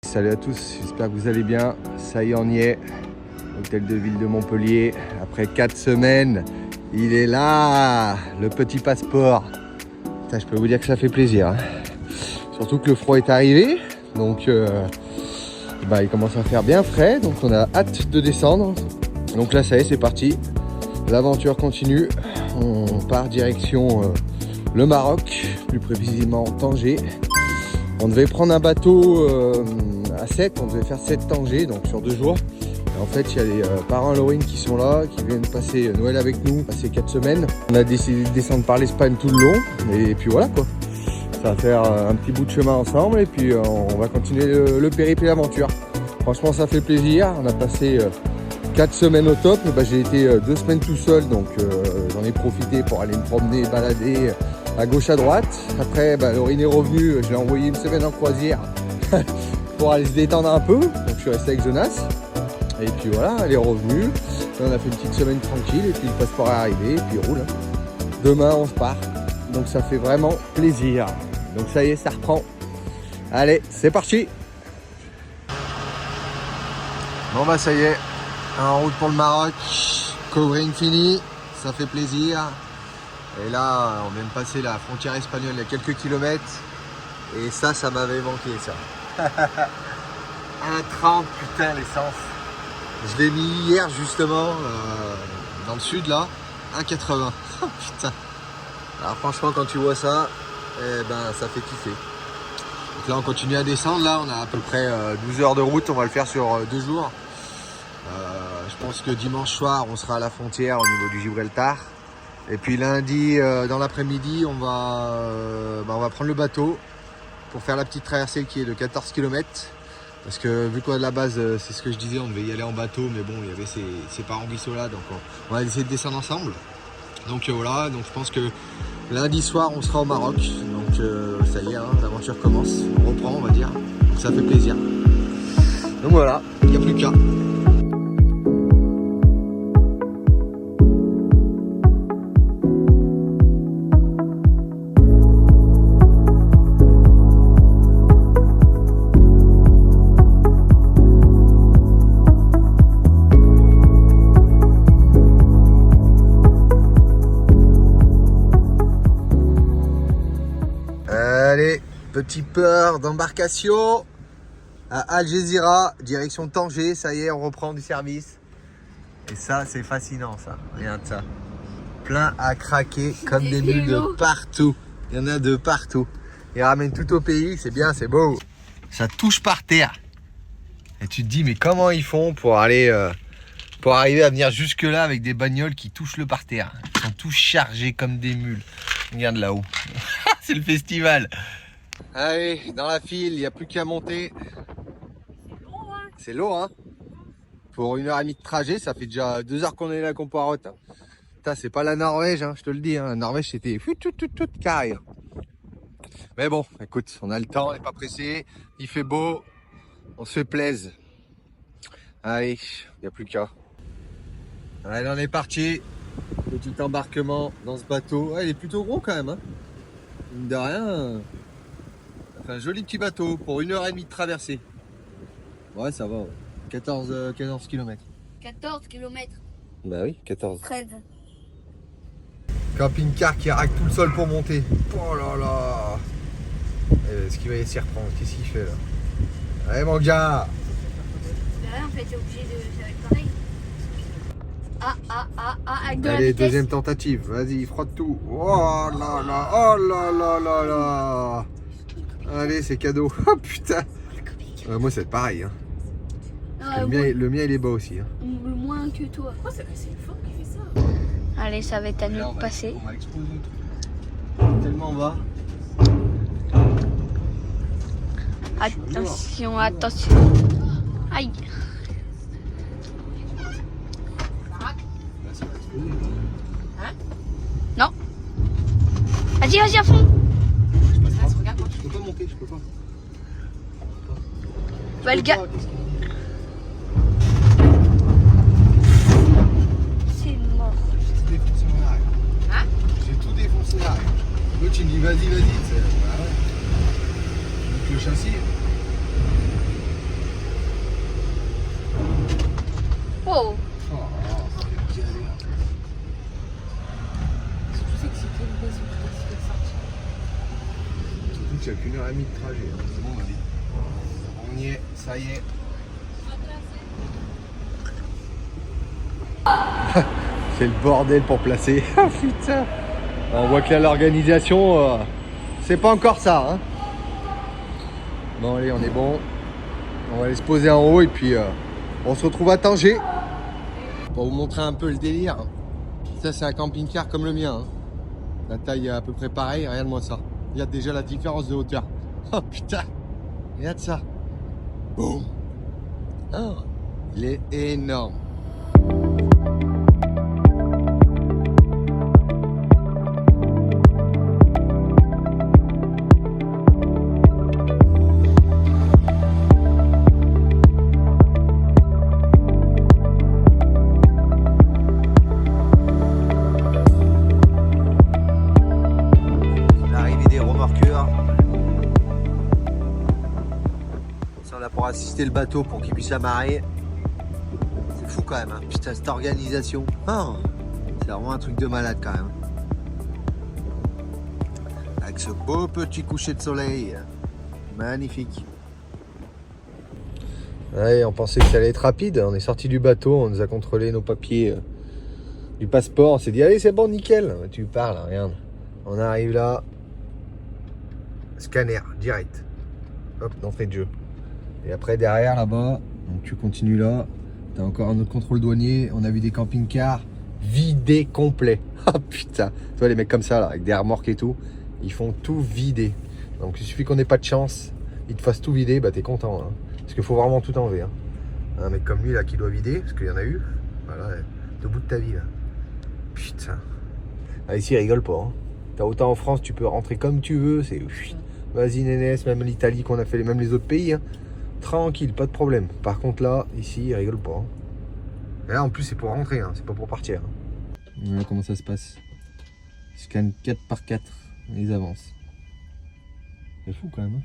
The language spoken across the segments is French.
Salut à tous, j'espère que vous allez bien. Ça y est, on y est. Hôtel de ville de Montpellier. Après 4 semaines, il est là, le petit passeport. Putain, je peux vous dire que ça fait plaisir. Hein. Surtout que le froid est arrivé. Donc, il commence à faire bien frais. Donc, on a hâte de descendre. Donc là, ça y est, c'est parti. L'aventure continue. On part direction le Maroc, plus précisément Tanger. On devait prendre un bateau à 7, on devait faire 7 Tanger, donc sur 2 jours. Et en fait, il y a les parents Halloween qui sont là, qui viennent passer Noël avec nous, passer 4 semaines. On a décidé de descendre par l'Espagne tout le long, et puis voilà quoi. Ça va faire un petit bout de chemin ensemble, et puis on va continuer le périple et l'aventure. Franchement, ça fait plaisir. On a passé 4 semaines au top. J'ai été 2 semaines tout seul, donc j'en ai profité pour aller me promener, balader à gauche à droite. Après, Laurine est revenue, je l'ai envoyé une semaine en croisière pour aller se détendre un peu. Donc je suis resté avec Jonas. Et puis voilà, elle est revenue. Là, on a fait une petite semaine tranquille et puis le passeport est arrivé et puis il roule. Demain, on se part. Donc ça fait vraiment plaisir. Donc ça y est, ça reprend. Allez, c'est parti. Bon ça y est, en route pour le Maroc. Covering fini, ça fait plaisir. Et là, on vient de passer la frontière espagnole il y a quelques kilomètres. Et ça m'avait manqué, ça. 1,30, putain, l'essence. Je l'ai mis hier, justement, dans le sud, là. 1,80. Oh, putain. Alors, franchement, quand tu vois ça, ça fait kiffer. Donc là, on continue à descendre. Là, on a à peu près 12 heures de route. On va le faire sur 2 jours. Je pense que dimanche soir, on sera à la frontière au niveau du Gibraltar. Et puis lundi, dans l'après-midi, on va prendre le bateau pour faire la petite traversée qui est de 14 km. Parce que vu qu'à la base, c'est ce que je disais, on devait y aller en bateau, mais bon, il y avait ses parents qui sont là, donc on va essayer de descendre ensemble. Donc voilà, donc je pense que lundi soir, on sera au Maroc. Donc ça y est, hein, l'aventure commence, on reprend, on va dire. Donc ça fait plaisir. Donc voilà, il n'y a plus qu'à. Allez, petit port d'embarcation à Algésiras, direction Tanger. Ça y est, on reprend du service. Et ça, c'est fascinant, ça. Regarde ça. Plein à craquer comme des mules de partout. Il y en a de partout. Ils ramènent tout au pays, c'est bien, c'est beau. Ça touche par terre. Et tu te dis, mais comment ils font pour aller... pour arriver à venir jusque là avec des bagnoles qui touchent le parterre. Ils sont tous chargés comme des mules. Regarde là-haut. C'est le festival. Allez, dans la file, il n'y a plus qu'à monter. C'est lourd, hein. Pour 1h30 de trajet, ça fait déjà 2 heures qu'on est là, qu'on poirote. Putain, c'est pas la Norvège, hein, je te le dis. Hein. La Norvège, c'était tout carré. Mais bon, écoute, on a le temps, on n'est pas pressé. Il fait beau, on se fait plaisir. Allez, il n'y a plus qu'à. Allez, on est parti. Petit embarquement dans ce bateau. Ouais, il est plutôt gros quand même. Hein. Mine de rien. Enfin, un joli petit bateau pour 1h30 de traversée. Ouais, ça va. Ouais. 14 km. 14 km. Bah oui, 14. 13. Camping-car qui raque tout le sol pour monter. Oh là là. Est-ce qu'il va s'y reprendre? Qu'est-ce qu'il fait là? Allez mon gars. En fait, t'es obligé de faire pareil. Avec de la Allez, vitesse. deuxième tentative. Vas-y, frotte tout. Oh là là. Oh là là là là. Allez, c'est cadeau. Oh putain. Moi, c'est pareil. Hein. Ah, Le mien, il est bas aussi. Hein. Moins que toi. Oh, c'est fort qui fait ça. Allez, ça va être à nous Là, de passer. On va exploser le truc. Tellement bas. Attention, attention. Aïe. Là, ça va exploser. Non. Vas-y, à fond. Je passe pas. Regarde, moi. Je peux pas monter, je peux pas. Bah, le gars. C'est mort. J'ai tout défoncé mon arrière. Hein? J'ai tout défoncé l'arrière. L'autre, il me dit vas-y. Bah ouais. Donc le châssis. Oh. Oh, c'est galère. Tu sais que c'était une maison qui s'est sortie. Surtout qu'il n'y a qu'une heure et demie de trajet. Hein. C'est bon, on va dire. On y est, ça y est. C'est le bordel pour placer. Ah putain. On voit que là l'organisation, c'est pas encore ça. Hein. Bon allez, on est bon. On va aller se poser en haut et puis on se retrouve à Tanger. Pour vous montrer un peu le délire. Ça c'est un camping-car comme le mien. Hein. La taille est à peu près pareille, regarde-moi ça. Regarde déjà la différence de hauteur. Oh putain. Regarde ça. Boum. Oh, il est énorme. L'arrivée des remorqueurs. Ça, on a pour assister le bateau pour qu'il puisse amarrer. C'est fou quand même, hein. Putain, cette organisation. Oh, c'est vraiment un truc de malade quand même. Avec ce beau petit coucher de soleil. Magnifique. Ouais, on pensait que ça allait être rapide. On est sorti du bateau, on nous a contrôlé nos papiers du passeport. On s'est dit, allez, c'est bon, nickel. Tu parles, regarde. On arrive là. Scanner, direct. Hop, d'entrée de jeu. Et après, derrière, là-bas, donc tu continues là. T'as encore un autre contrôle douanier. On a vu des camping-cars vidés complets. Ah putain. Tu vois, les mecs comme ça, là, avec des remorques et tout, ils font tout vider. Donc, il suffit qu'on n'ait pas de chance, ils te fassent tout vider, bah t'es content. Hein. Parce qu'il faut vraiment tout enlever. Hein. Un mec comme lui, là, qui doit vider, parce qu'il y en a eu. Voilà, au bout de ta vie, là. Putain. Ah, ici, il rigole pas. Hein. T'as autant en France, tu peux rentrer comme tu veux. C'est... Vas-y, Nénès, même l'Italie qu'on a fait, même les autres pays. Hein. Tranquille, pas de problème. Par contre, là, ici, il rigole pas. Hein. Et là, en plus, c'est pour rentrer, hein. C'est pas pour partir. Hein. Voilà comment ça se passe. Ils scannent 4 par 4. Ils avancent. C'est fou quand même. Hein.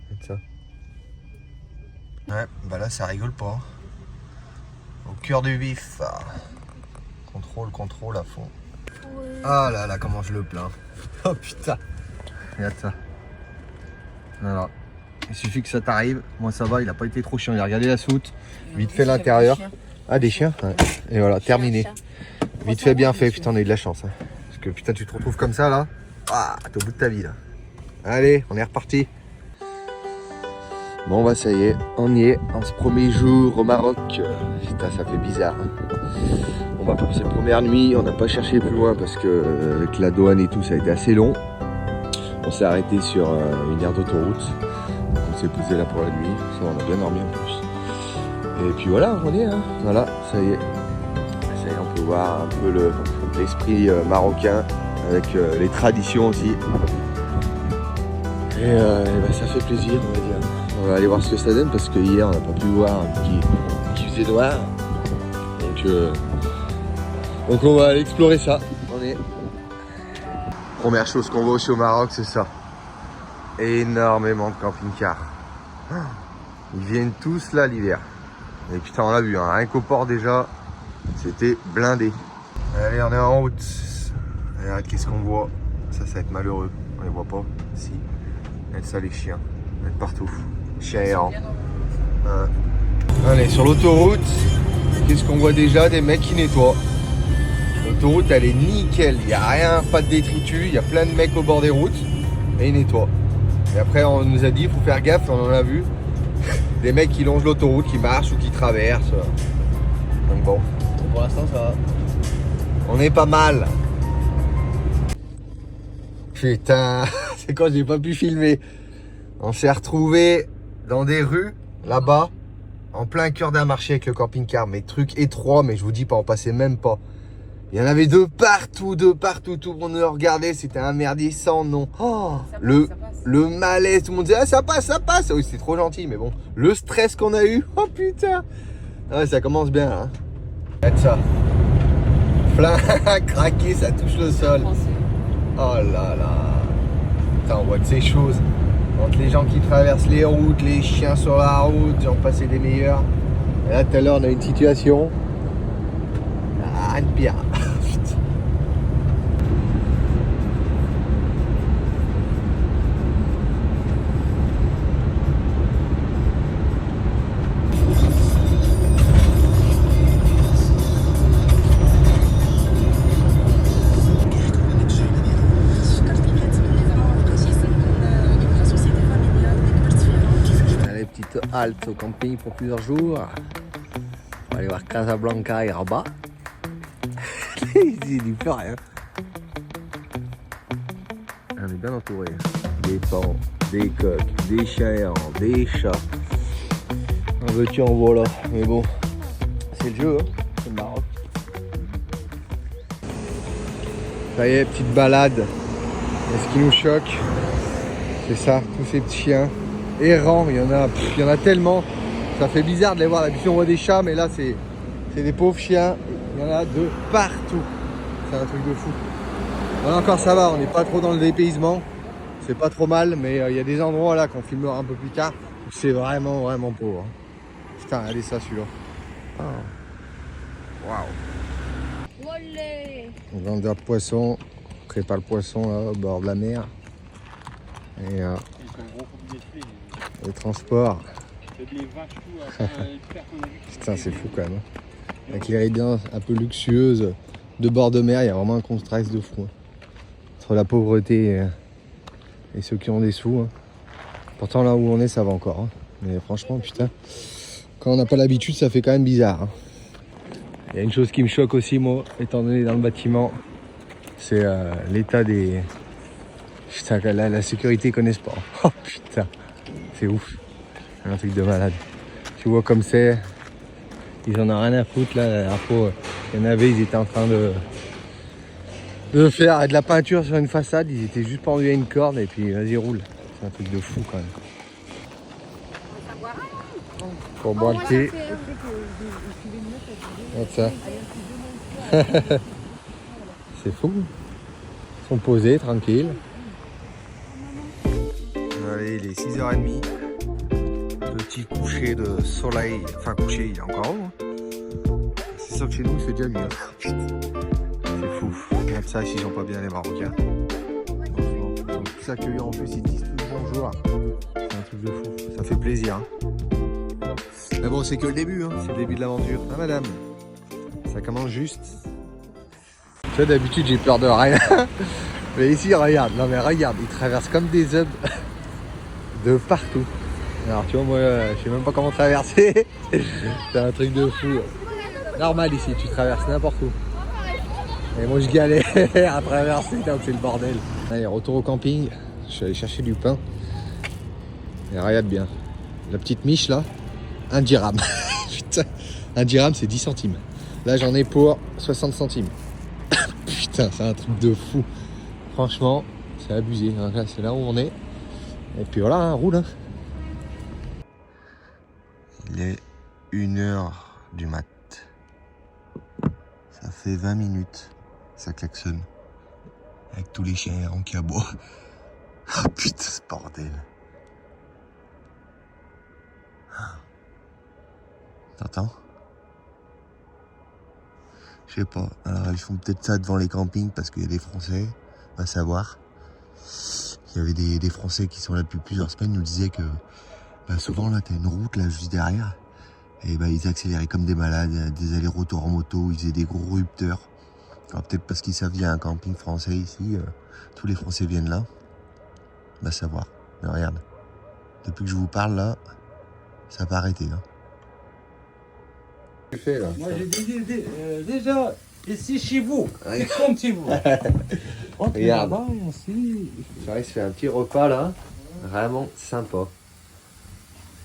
C'est ça. Ouais, bah là, ça rigole pas. Au cœur du vif. Contrôle à fond. Ah là là, comment je le plains. Oh putain. Regarde ça. Voilà. Il suffit que ça t'arrive. Moi ça va, il a pas été trop chiant. Il a regardé la soute. Vite fait l'intérieur. Ah, des chiens, ouais. Et voilà, terminé. Vite fait, bien fait. Putain, on a eu de la chance. Hein. Parce que putain, tu te retrouves comme ça là. Ah, t'es au bout de ta vie là. Allez, on est reparti. Bon bah ça y est, on y est, en ce premier jour au Maroc. Putain, ça fait bizarre. Hein. On va pour cette première nuit, on n'a pas cherché plus loin parce que avec la douane et tout, ça a été assez long. On s'est arrêté sur une aire d'autoroute. On s'est posé là pour la nuit, ça on a bien dormi en plus. Et puis voilà, on y est, hein. Voilà, ça y est. Ça y est, on peut voir un peu l'esprit marocain avec les traditions aussi. Et bah, ça fait plaisir, on va dire. On va aller voir ce que ça donne parce que hier on n'a pas pu voir qui faisait noir. Donc on va aller explorer ça. Première chose qu'on voit aussi au Maroc, c'est ça. Énormément de camping-cars. Ils viennent tous là l'hiver. Et putain, on l'a vu, hein. Rien qu'au port déjà, c'était blindé. Allez, on est en route. Et regarde, qu'est-ce qu'on voit? Ça va être malheureux. On les voit pas. Si. Il y a ça, les chiens. Ils vont être partout. Chiens errants. On est sur l'autoroute. Qu'est-ce qu'on voit déjà? Des mecs qui nettoient. L'autoroute, elle est nickel. Il n'y a rien, pas de détritus. Il y a plein de mecs au bord des routes. Et ils nettoient. Et après, on nous a dit, il faut faire gaffe. On en a vu. Des mecs qui longent l'autoroute, qui marchent ou qui traversent. Donc bon, pour l'instant ça va. On est pas mal. Putain, c'est quand j'ai pas pu filmer. On s'est retrouvés dans des rues, là-bas, en plein cœur d'un marché avec le camping-car. Mais truc étroit, mais je vous dis pas, on passait même pas. Il y en avait de partout, tout le monde nous regardait, c'était un merdier sans nom. Oh, le malaise, tout le monde disait ah, ça passe. Oui, c'était trop gentil, mais bon. Le stress qu'on a eu, oh putain. Ah, ça commence bien, hein. Regarde ça. Plein craqué, ça touche le sol. Oh là là. Putain, on voit de ces choses. Entre les gens qui traversent les routes, les chiens sur la route, j'en passais des meilleurs. Et là, tout à l'heure, on a une situation. Ah, une pire. Halte au camping pour plusieurs jours. On va aller voir Casablanca et Rabat. Il n'y fait rien. On est bien entouré. Des pans, des coqs, des chiens errants, des chats. En veux-tu, en voilà. Mais bon, c'est le jeu, hein. C'est le Maroc. Ça y est, petite balade. Et ce qui nous choque, c'est ça, tous ces petits chiens errants, il y en a tellement, ça fait bizarre de les voir. D'habitude on voit des chats, mais là c'est des pauvres chiens, il y en a de partout, c'est un truc de fou. Voilà, encore ça va, on n'est pas trop dans le dépaysement, c'est pas trop mal, mais il y a des endroits là qu'on filmera un peu plus tard où c'est vraiment pauvre. Putain, regardez ça celui-là. Waouh. On vend de poisson, on prépare le poisson là au bord de la mer. Et le transport. Putain, c'est fou quand même. Avec les résidences un peu luxueuses de bord de mer, il y a vraiment un contraste de fou. Entre la pauvreté et ceux qui ont des sous. Pourtant, là où on est, ça va encore. Mais franchement, putain, quand on n'a pas l'habitude, ça fait quand même bizarre. Il y a une chose qui me choque aussi, moi, étant donné dans le bâtiment, c'est l'état des... Putain, la sécurité, ils connaissent pas. Oh putain, c'est ouf. C'est un truc de malade. Tu vois comme c'est. Ils en ont rien à foutre là. La dernière fois, il y en avait, ils étaient en train de faire de la peinture sur une façade. Ils étaient juste pendus à une corde et puis vas-y, roule. C'est un truc de fou quand même. Pour boire le thé. Regarde ça. C'est fou. Ils sont posés, tranquilles. Allez, il est 6h30. Petit coucher de soleil. Enfin, coucher, il est encore haut. C'est sûr que chez nous, c'est déjà mieux. C'est fou. Regarde ça, s'ils sont pas bien les Marocains. Franchement, ils sont tous accueillants. En plus, ils disent tous bonjour. C'est un truc de fou. Ça fait plaisir. Mais bon, c'est que le début. C'est le début de l'aventure. Ah, madame. Ça commence juste. Tu vois, d'habitude, j'ai peur de rien. Mais ici, regarde. Non, mais regarde. Ils traversent comme des œufs. De partout. Alors tu vois, moi je sais même pas comment traverser. C'est un truc de fou. Normal ici, tu traverses n'importe où. Et moi je galère à traverser, donc c'est le bordel. Allez, retour au camping. Je suis allé chercher du pain. Et regarde bien. La petite miche là, 1 dirham. Putain, 1 dirham c'est 10 centimes. Là j'en ai pour 60 centimes. Putain, c'est un truc de fou. Franchement, c'est abusé. Là, c'est là où on est. Et puis voilà, roule. Il est 1h du mat. Ça fait 20 minutes, ça klaxonne. Avec tous les chiens errants qui aboient. Ah putain, ce bordel. T'entends? Je sais pas. Alors ils font peut-être ça devant les campings parce qu'il y a des Français, on va savoir. Il y avait des Français qui sont là depuis plusieurs semaines, nous disaient que souvent là t'as une route là juste derrière. Et ils accéléraient comme des malades, des allers-retours en moto, ils faisaient des gros rupteurs. Alors peut-être parce qu'ils savent qu'il y a un camping français ici, tous les Français viennent là. Va savoir. Mais regarde, depuis que je vous parle là, ça n'a pas arrêté. Hein. Qu'est-ce que tu fais là? Moi j'ai dit déjà ici chez vous, c'est comme chez vous. Regarde. Là-bas, aussi. J'arrive, se fait un petit repas là, vraiment sympa.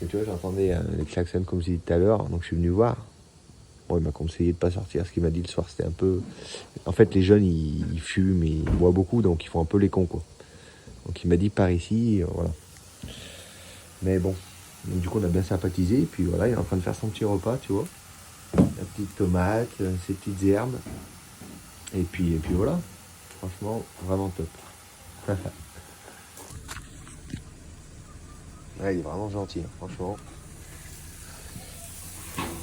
Et tu vois, j'entendais les klaxons comme je disais tout à l'heure, donc je suis venu voir. Bon, il m'a conseillé de pas sortir. Ce qu'il m'a dit le soir, c'était un peu. En fait, les jeunes ils fument et ils boivent beaucoup, donc ils font un peu les cons quoi. Donc il m'a dit par ici, voilà. Mais bon, donc, du coup on a bien sympathisé, et puis voilà, il est en train de faire son petit repas, tu vois. La petite tomate, ses petites herbes. Et puis voilà. Franchement, vraiment top. Ouais, il est vraiment gentil, hein, franchement.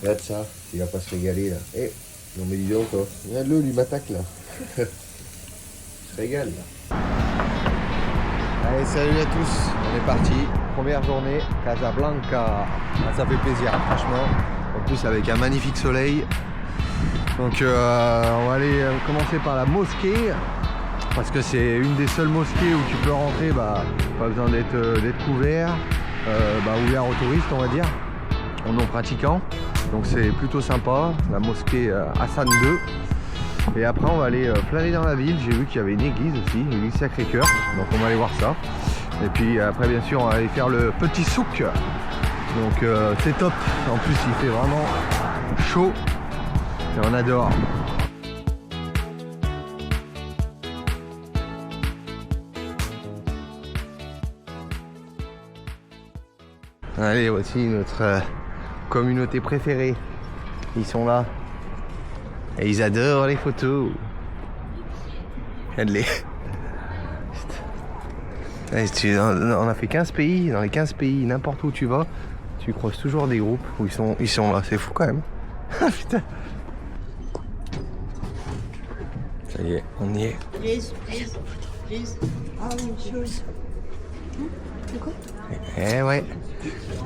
Regarde ça, il va pas se régaler là. Eh, non mais dis donc toi. Regarde-le, lui m'attaque là. Il se régale là. Allez, salut à tous, on est parti. Première journée, Casablanca. Ah, ça fait plaisir, franchement. En plus avec un magnifique soleil. Donc on va aller commencer par la mosquée. Parce que c'est une des seules mosquées où tu peux rentrer, pas besoin d'être couvert, ouvert aux touristes on va dire, aux non-pratiquants. Donc c'est plutôt sympa, la mosquée Hassan II. Et après on va aller flâner dans la ville, j'ai vu qu'il y avait une église aussi, l'église Sacré-Cœur, donc on va aller voir ça. Et puis après bien sûr on va aller faire le petit souk, donc c'est top, en plus il fait vraiment chaud et on adore. Allez, voici notre communauté préférée. Ils sont là. Et ils adorent les photos. Regarde-les. On a fait 15 pays. Dans les 15 pays, n'importe où tu vas, tu croises toujours des groupes où ils sont là. C'est fou quand même. Putain. Ça y est, on y est. Eh ouais,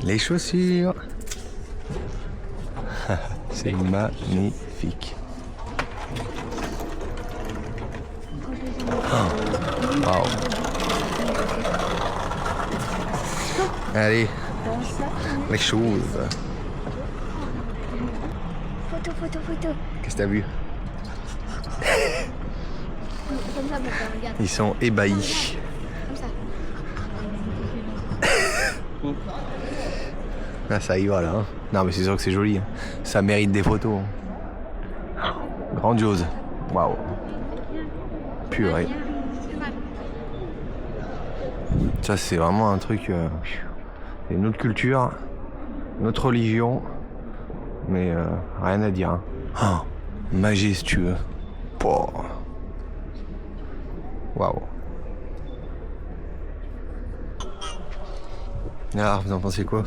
les chaussures. C'est magnifique. Oh. Wow. Allez, les choses. Photo. Qu'est-ce que t'as vu? Comme ça, regarde. Ils sont ébahis. Comme ça. Ah, ça y va là. Hein. Non mais c'est sûr que c'est joli. Hein. Ça mérite des photos. Hein. Grandiose. Waouh. Purée. Ça c'est vraiment un truc. Une autre culture, notre religion, mais rien à dire. Hein. Oh, majestueux. Oh. Waouh. Alors, vous en pensez quoi?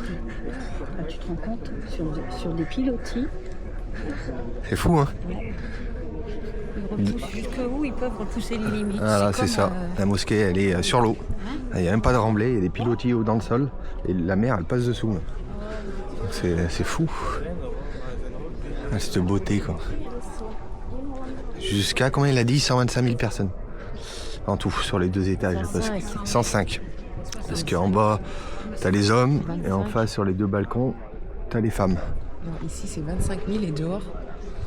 Tu te rends compte sur des pilotis, C'est fou, hein? ils repoussent jusqu'où ils peuvent repousser les limites. Ah là, c'est ça. La mosquée, elle est sur l'eau. Il n'y a même pas de remblai, il y a des pilotis dans le sol. Et la mer, elle passe dessous. C'est fou. Cette beauté, quoi. Jusqu'à, combien il a dit? 125 000 personnes. En tout, sur les 2 étages. 105. Parce qu'en bas, t'as les hommes, et en face, sur les 2 balcons, t'as les femmes. Non, ici, c'est 25 000 et dehors,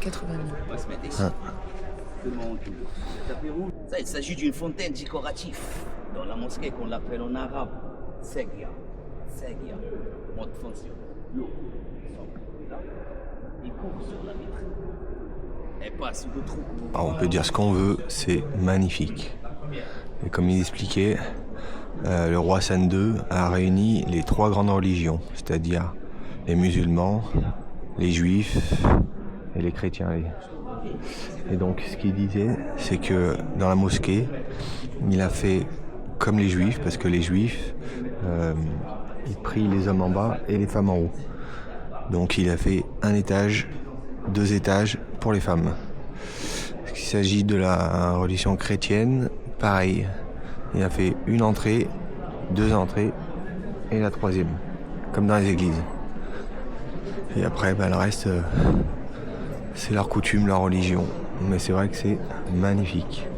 80 000. Ah. Ça, il s'agit d'une fontaine décorative dans la mosquée qu'on l'appelle en arabe Segia. Segia, mode fonction. L'eau là, il court sur la vitre. Elle passe de trou. Alors, on peut dire ce qu'on veut, c'est magnifique. Et comme il expliquait, le roi Hassan II a réuni les 3 grandes religions, c'est-à-dire les musulmans, les juifs et les chrétiens. Et donc ce qu'il disait, c'est que dans la mosquée, il a fait comme les juifs, parce que les juifs, ils prient les hommes en bas et les femmes en haut. Donc il a fait un étage, 2 étages pour les femmes. S'il s'agit de la religion chrétienne, pareil. Il a fait une entrée, 2 entrées et la 3e, comme dans les églises. Et après, le reste, c'est leur coutume, leur religion. Mais c'est vrai que c'est magnifique.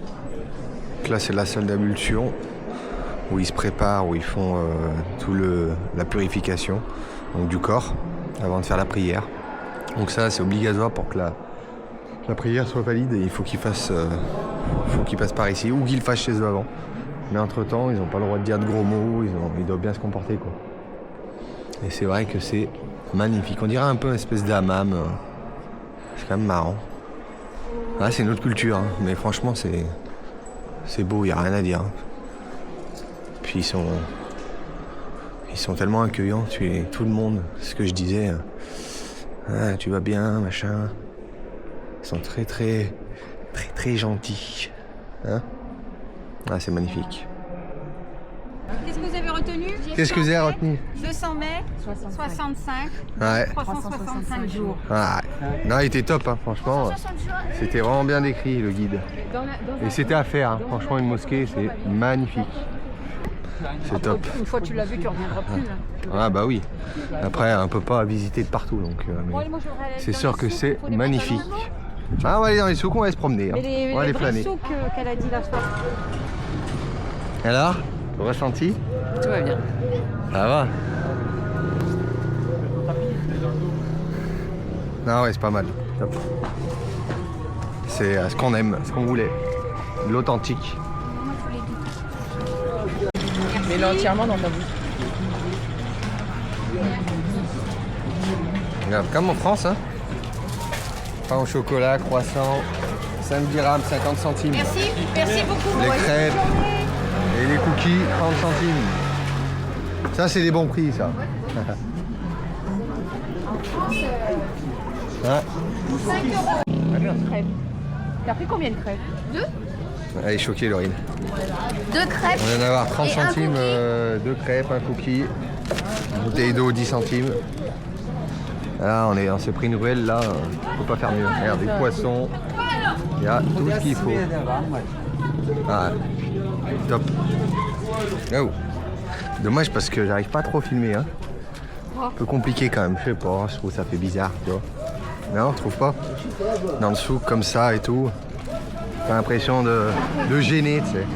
Donc là, c'est la salle d'ablution où ils se préparent, où ils font la purification donc, du corps avant de faire la prière. Donc ça, c'est obligatoire pour que la prière soit valide. Et il faut qu'ils passent par ici ou qu'ils le fassent chez eux avant. Mais entre-temps, ils n'ont pas le droit de dire de gros mots, ils doivent bien se comporter, quoi. Et c'est vrai que c'est magnifique. On dirait un peu une espèce d'hammam. C'est quand même marrant. Là, c'est une autre culture, hein. Mais franchement, c'est beau, il n'y a rien à dire. Puis ils sont tellement accueillants, tout le monde, c'est ce que je disais. Ah, tu vas bien, machin. Ils sont très, très, très, très gentils. Hein? Ah, c'est magnifique. Qu'est-ce que vous avez retenu? Qu'est-ce que vous avez retenu? 200 mai, 65, Ouais. 365 jours. Ah, non, il était top, hein, franchement. 160 jours. C'était vraiment bien décrit, le guide. Et c'était à faire, hein. Franchement, une mosquée, c'est magnifique. C'est top. Une fois que tu l'as vu, tu ne reviendras plus. Là. Ah bah oui. Après, on peut pas visiter de partout, donc. Mais c'est sûr que c'est magnifique. Ah, on va aller dans les souks, on va se promener. Hein. On va aller planer. souks qu'elle a dit la soirée. Alors, ressenti? Tout va bien. Ça va. Non, ouais, c'est pas mal. Top. C'est ce qu'on aime, ce qu'on voulait. L'authentique. Mets-le entièrement dans ta bouche. Regarde, comme en France, hein. Pain au chocolat, croissant, 5 dirhams, 50 centimes. Merci beaucoup. Les crêpes et les cookies, 30 centimes. Ça, c'est des bons prix, ça. Ouais. 5 € crêpes. T'as pris combien de crêpes? 2. Elle est choquée, Laurine. 2 crêpes. On vient d'avoir 30 Et un centimes, cookie. 2 crêpes, un cookie, une bouteille d'eau, 10 centimes. Là, on s'est pris une ruelle, là, on peut pas faire mieux. Regarde, des poissons, il y a tout ce qu'il faut. Ah, top. Oh. Dommage parce que j'arrive pas trop à filmer. Hein. Un peu compliqué quand même, je sais pas, je trouve que ça fait bizarre, tu vois. Non, je trouve pas. Dans le souk comme ça et tout. T'as l'impression de gêner, tu sais.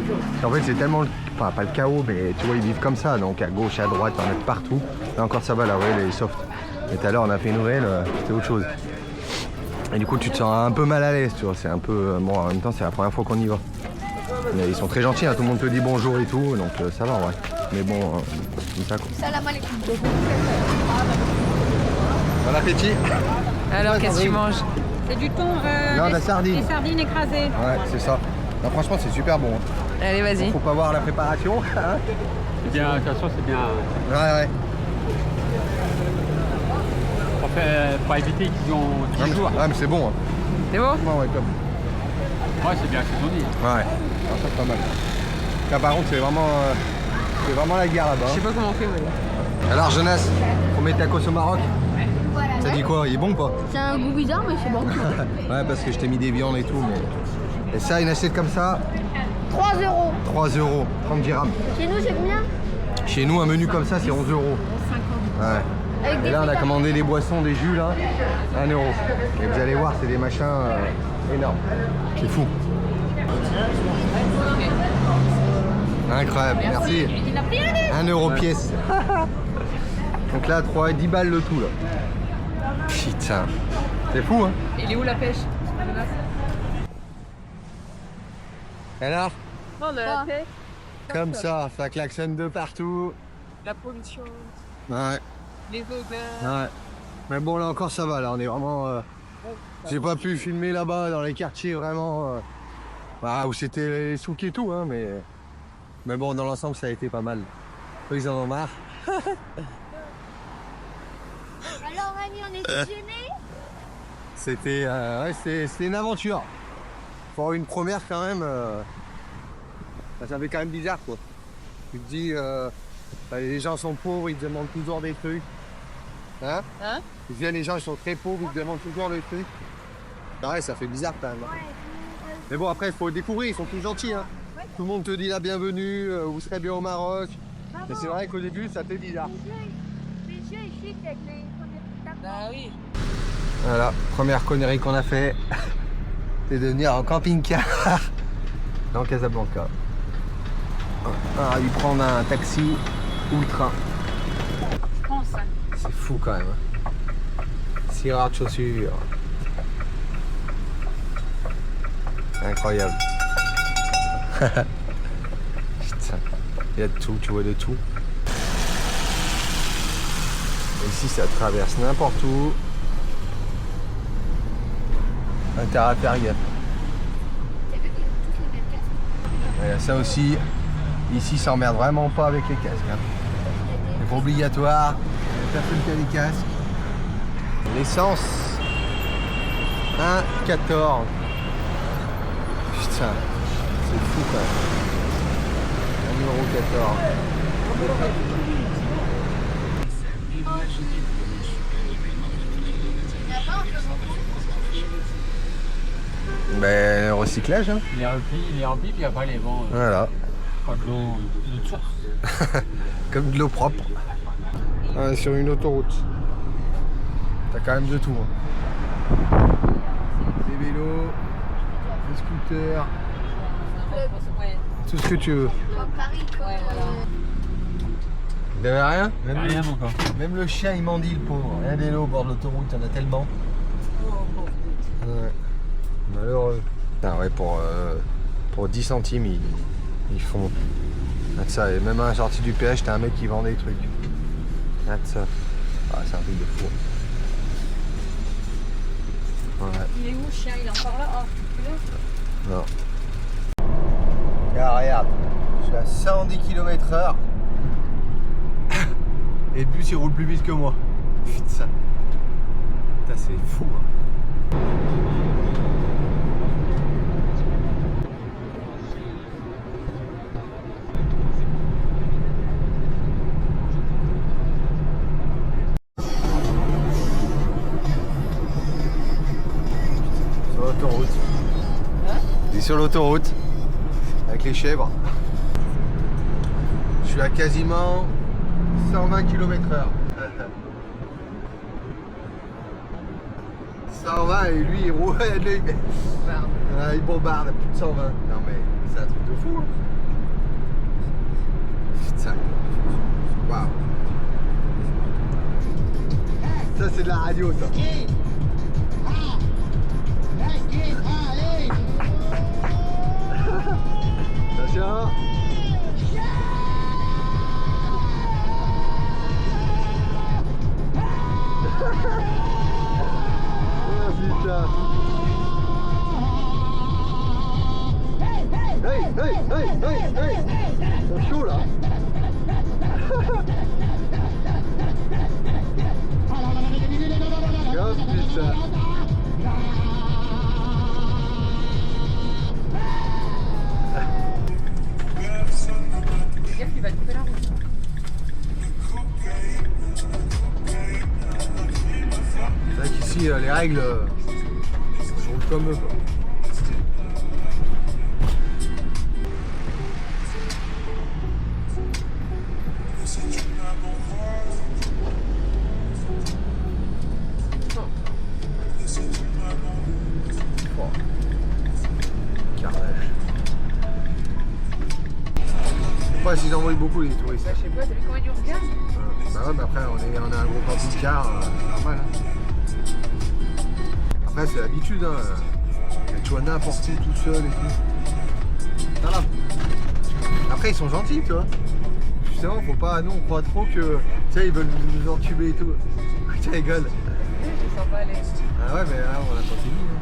En fait, c'est tellement, enfin pas le chaos, mais tu vois, ils vivent comme ça, donc à gauche, à droite, t'en as partout. Là encore, ça va, la ruelle, elle est soft. Et tout à l'heure, on a fait une ruelle, c'était autre chose. Et du coup, tu te sens un peu mal à l'aise, tu vois. C'est un peu, bon, en même temps, c'est la première fois qu'on y va. Mais ils sont très gentils, hein, tout le monde te dit bonjour et tout, donc ça va, en vrai. Mais bon, comme ça, quoi. Salam alaikum. Bon appétit. Alors, qu'est-ce que tu manges? C'est du thon. Non, de la sardine. Des sardines écrasées. Ouais, c'est ça. Non, franchement, c'est super bon. Hein. Allez, vas-y. Faut pas voir la préparation. Hein. C'est bien, de toute façon, c'est bien. Ouais. Pour éviter qu'ils ont 10 jours. Ouais, mais c'est bon. Hein. C'est bon? Ouais, top. Ouais, c'est bien saisonnier. Ouais, alors ça c'est pas mal. Là par contre c'est vraiment la guerre là-bas. Je sais pas comment on fait, ouais. Alors Jonas, on met tacos au Maroc. Voilà. Ça dit quoi? Il est bon ou pas? C'est un goût bizarre, mais c'est bon. Ouais, parce que je t'ai mis des viandes et tout. Mais... Et ça, une assiette comme ça, 3 €. 3 €, 30 dirhams. Chez nous, c'est combien? Chez nous, un menu comme ça, c'est 11 €. Ouais. Avec Et des là, on a frites. commandé des boissons, des jus là, 1 €. Et vous allez voir, c'est des machins énormes. C'est fou. Incroyable, merci. 1 € pièce. Donc là, 10 balles le tout là. Putain, c'est fou hein. Il est où la pêche? Alors, Non, on a la pêche. comme ça klaxonne de partout. La pollution, Ouais, les odeurs. ouais. Mais bon, là encore ça va, là on est vraiment... J'ai pas pu filmer là-bas dans les quartiers vraiment... où c'était les souks et tout, hein, mais bon, dans l'ensemble ça a été pas mal. Eux ils en ont marre. Alors, Rémi, on est gênés? C'était une aventure. Pour une première quand même, ça fait quand même bizarre quoi. Tu te dis, les gens sont pauvres, ils te demandent toujours des trucs. Hein? Tu viens, les gens ils sont très pauvres, ils te demandent toujours des trucs. Ouais, ça fait bizarre quand même. Mais bon, après il faut découvrir, ils sont tous gentils. Hein. Tout le monde te dit la bienvenue, vous serez bien au Maroc. Mais c'est vrai qu'au début ça fait bizarre. Bah oui. Voilà, première connerie qu'on a fait, c'est de venir en camping-car dans Casablanca. Alors, lui prendre un taxi ou le train. Je pense. C'est fou quand même. 6 rares de chaussures. Incroyable. Putain, il y a de tout, tu vois de tout. Et ici ça traverse n'importe où. Intérêt à faire gaffe. Et ça aussi, ici ça emmerde vraiment pas avec les casques. Hein. C'est pas obligatoire, personne qui a des casques. L'essence 1,14. Putain, c'est fou quand même. 1,14 €. Ben, recyclage, hein. Il est rempli, puis après les vents. Voilà. Pas de l'eau de source. Comme de l'eau propre. Sur une autoroute. T'as quand même de tout. Hein. Des vélos, des scooters, tout ce que tu veux. Vous n'avez rien? Rien encore. Même le chien il mendie le pauvre. Rien des lots au bord de l'autoroute, il y en a tellement. Ouais. Malheureux. Ah ouais, pour 10 centimes ils font. Regarde ça, et même à la sortie du péage, t'as un mec qui vend des trucs. Regarde ça. Ah, c'est un truc de fou. Ouais. Il est où le chien? Il est encore là? Oh, Non. Ah, regarde, je suis à 110 km/h. Et le bus il roule plus vite que moi. Putain. Putain, c'est fou. Hein. Sur l'autoroute. Et sur l'autoroute. Avec les chèvres. Je suis à quasiment 120 km/h. 120 et lui il roule, il bombarde à plus de 120. Non mais c'est un truc de fou. Hein. Putain. Waouh. Ça c'est de la radio ça. Attention. Oh putain. Hey. C'est chaud là. Oh putain. Regarde, il va couper la route. C'est vrai qu'ici les règles sont comme eux. Quoi. Oh. Carnage. Je sais pas s'ils envoient beaucoup les touristes. Bah, je sais pas, t'as vu comment ils nous regardent? Bah ouais, mais après on a un gros camping-car, normal. Hein. Après c'est l'habitude, hein. Tu vois n'importe où tout seul et tout. Voilà. Après ils sont gentils, tu vois. Justement, faut pas, nous on croit trop que, tu sais, ils veulent nous entuber et tout. Tu rigoles. Je sens pas aller. Ah ouais, mais là on a pas fini. Hein.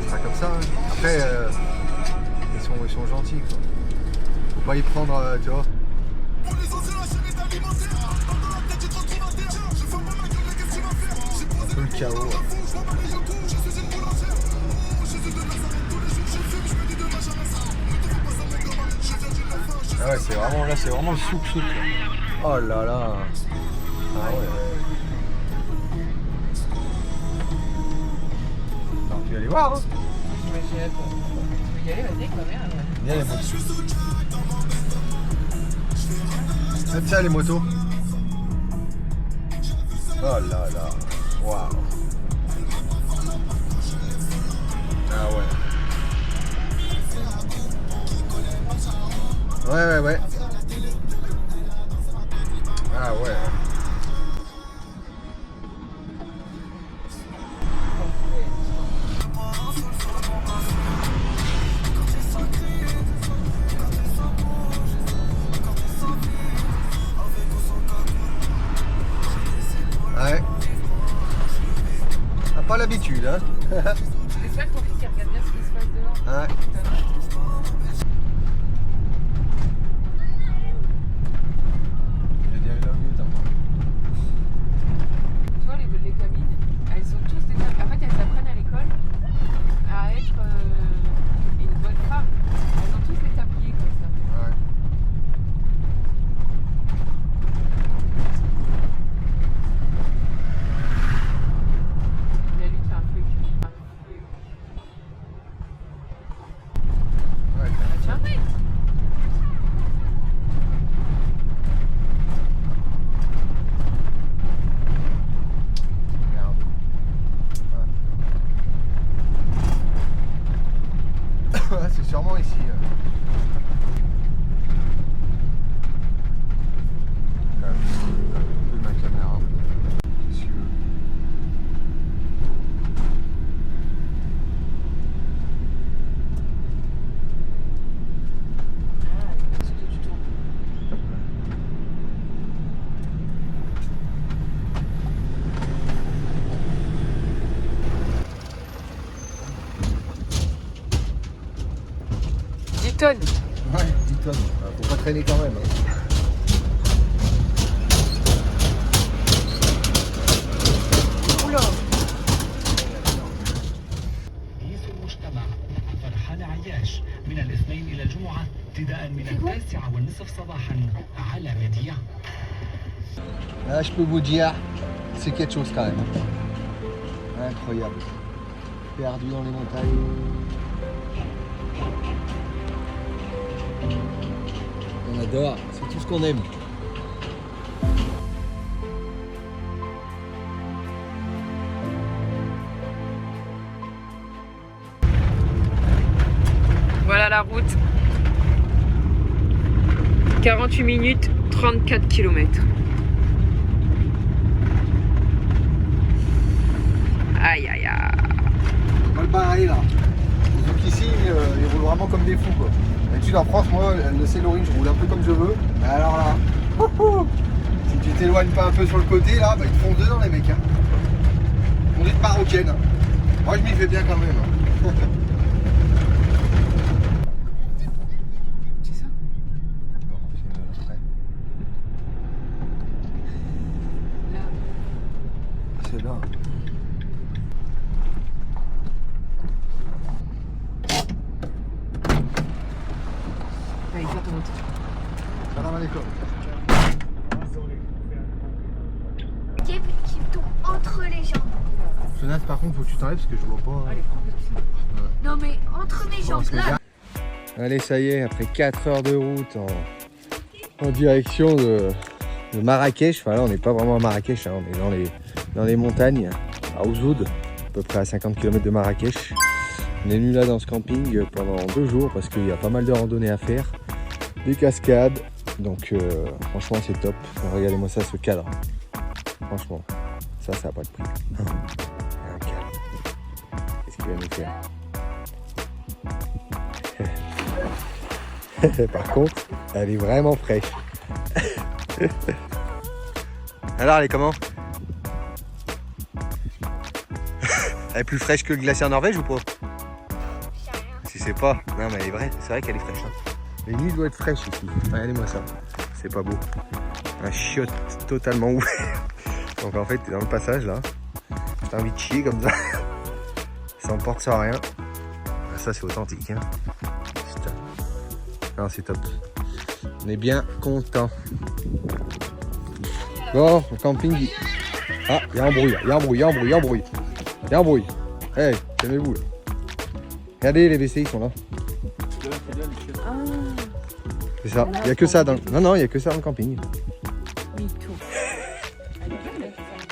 C'est pas comme ça. Hein. Après, ils sont gentils, quoi. Faut pas y prendre, tu vois. chaos. Ah ouais, c'est vraiment là, c'est vraiment le soupe. Oh là là. Ah ouais. Alors, tu vas aller voir, hein. Je vais y aller, vas-y, quoi, merde. Viens les motos. Faites ça les motos. Oh là là. Waouh. Ah ouais. Ouais. Ah ouais. Ouais. T'as pas l'habitude, hein. J'espère que ton fils il regarde bien ce qui se passe dehors. Ouais. Tu vois, les gamines, elles sont tous des femmes. En fait, elles apprennent à l'école à être une bonne femme. Elles ont tous les tabliers comme ça. Ouais. Il a lui fait un truc. Ouais. Tiens, oui. Regarde. Ouais. C'est sûrement ici. Ma caméra. Si tu veux. Tonnes. Ouais, 10 tonnes. Faut pas traîner quand même. Oula. رئيس المجتمع فرحان عياش من الاثنين إلى الجمعة ابتداء من 9:30 صباحا على ميديا. Là, je peux vous dire, c'est quelque chose quand même. Incroyable. Perdu dans les montagnes. On adore, c'est tout ce qu'on aime. Voilà la route. 48 minutes, 34 km. Aïe aïe aïe. Pas le pareil là. Donc ici, ils roulent vraiment comme des fous quoi. D'habitude en France, moi, le Céloring, je roule un peu comme je veux. Mais alors là, si tu t'éloignes pas un peu sur le côté là, bah, ils te font dedans les mecs. Hein. Conduite marocaine. Hein. Moi je m'y fais bien quand même. Hein. C'est ça? Non, c'est après. Là. C'est là. Allez, fais ton route. Salam alaikum. Qui tombe entre les jambes. Jonas, par contre, faut que tu t'enlèves parce que je vois pas. Allez, prends le petit. Non mais entre mes jambes là. Allez, ça y est, après 4 heures de route en direction de Marrakech. Enfin là, on n'est pas vraiment à Marrakech, hein, on est dans les montagnes, à Ouzoud, à peu près à 50 km de Marrakech. On est venu là dans ce camping pendant 2 jours parce qu'il y a pas mal de randonnées à faire, des cascades. Donc franchement, c'est top. Regardez-moi ça, ce cadre. Franchement, ça n'a pas de prix. Un cadre. Qu'est-ce qu'il va nous faire? Par contre, elle est vraiment fraîche. Alors, elle est comment? Elle est plus fraîche que le glacier en Norvège ou pas? Si c'est pas. Non, mais elle est vraie. C'est vrai qu'elle est fraîche. Hein. Les nuits doivent être fraîches ici. Regardez-moi ça. C'est pas beau. Un chiotte totalement ouvert. Donc en fait, t'es dans le passage là. t'as envie de chier comme ça. Ça emporte sans rien. Ça c'est authentique. Hein. Non, c'est top. On est bien content. Bon, le camping. Ah, il y a un bruit, il y a un bruit, il y a un bruit, il y a un bruit. Il y a un bruit. Hey, calmez-vous là. Regardez, les WC ils sont là. C'est ça, il n'y a que ça dans le... Non, non, il n'y a que ça dans le camping.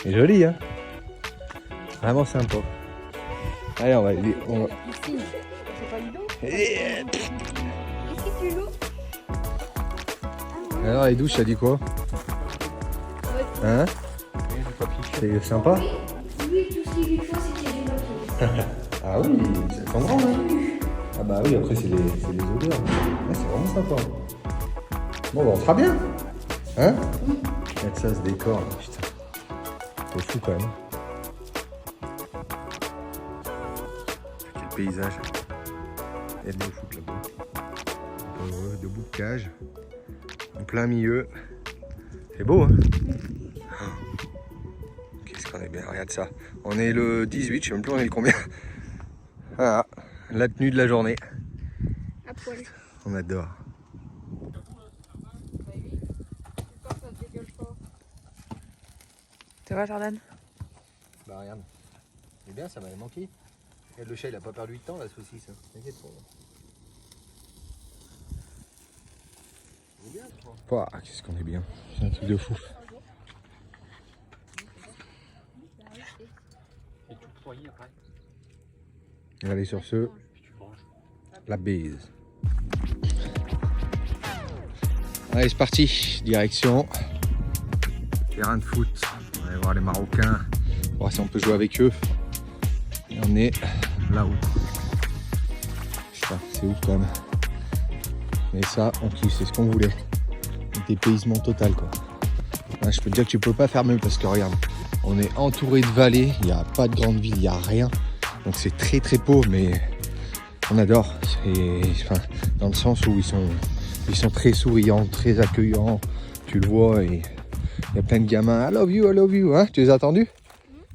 C'est joli, hein. Vraiment sympa. Allez, on va... Alors, les douches, ça dit quoi? Hein? C'est sympa? Oui, tout ce qu'il lui faut, c'est qu'il y ait du papier. Ah oui, c'est grand, hein? Ah bah oui, après c'est les odeurs. Ah, c'est vraiment sympa. Bon, bah, on sera bien. Hein? Regarde ça, ce décor, là, putain. C'est fou quand même. Quel paysage. Il y a des foot là-bas. De bout de cage. En plein milieu. C'est beau, hein? Qu'est-ce qu'on est bien, regarde ça. On est le 18, je sais même plus on est le combien. Voilà, la tenue de la journée. À poil. On adore. Ça va, Jordan? Bah regarde. C'est bien, ça m'avait manqué. Regarde, le chat il a pas perdu de temps la saucisse. Hein. T'inquiète pas. Pouah, qu'est-ce qu'on est bien. C'est un truc de fou. Allez sur ce, la bise. Allez c'est parti, direction terrain de foot. On va aller voir les Marocains, voir si on peut jouer avec eux. Et on est là-haut. Putain, c'est ouf quand même. Mais ça, on kiffe, c'est ce qu'on voulait. Un dépaysement total quoi. Là, je peux te dire que tu peux pas faire mieux parce que regarde, on est entouré de vallées, il n'y a pas de grande ville, il n'y a rien. Donc c'est très très pauvre mais on adore. Enfin, dans le sens où ils sont très souriants, très accueillants. Tu le vois et il y a plein de gamins. I love you, hein? Tu les as entendus?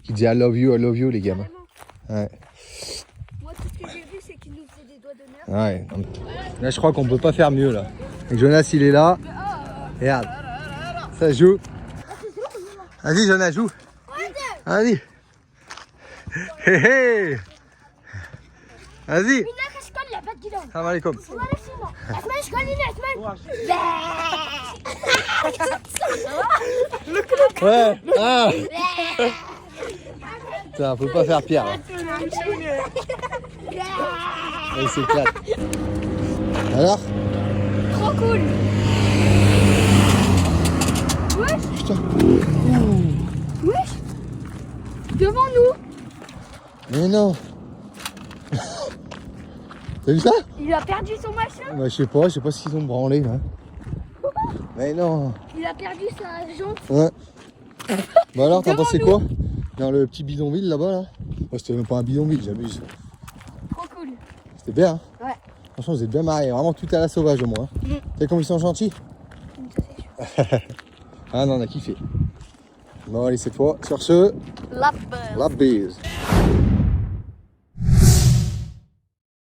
Qui disaient I love you les gamins. Ouais. Moi, tout ce que j'ai vu, c'est qu'il nous faisait des doigts d'honneur. Ouais. Là je crois qu'on peut pas faire mieux là. Et Jonas il est là. Regarde. Ça joue. Vas-y Jonas, joue. Vas-y. Hé hé. Vas-y. Salam alaikum. Ouais. Ah. Putain, on peut pas faire pire là. Il s'éclate. Alors? Trop cool. Wesh. Putain. Wesh. Devant nous. Mais non. T'as vu ça? Il a perdu son machin. Bah, je sais pas ce qu'ils ont branlé là. Mais non. Il a perdu sa jambe. Ouais. Bah alors, t'en Devant pensais nous. quoi? Dans le petit bidonville là-bas là? Oh, c'était même pas un bidonville, j'abuse. Trop cool. C'était bien. Hein. Ouais. Franchement, vous êtes bien mariés. Vraiment tout à la sauvage au moins. Hein. Tu sais comme ils sont gentils? Ah non, on a kiffé. Bon, allez, cette fois, sur ce, La la bise.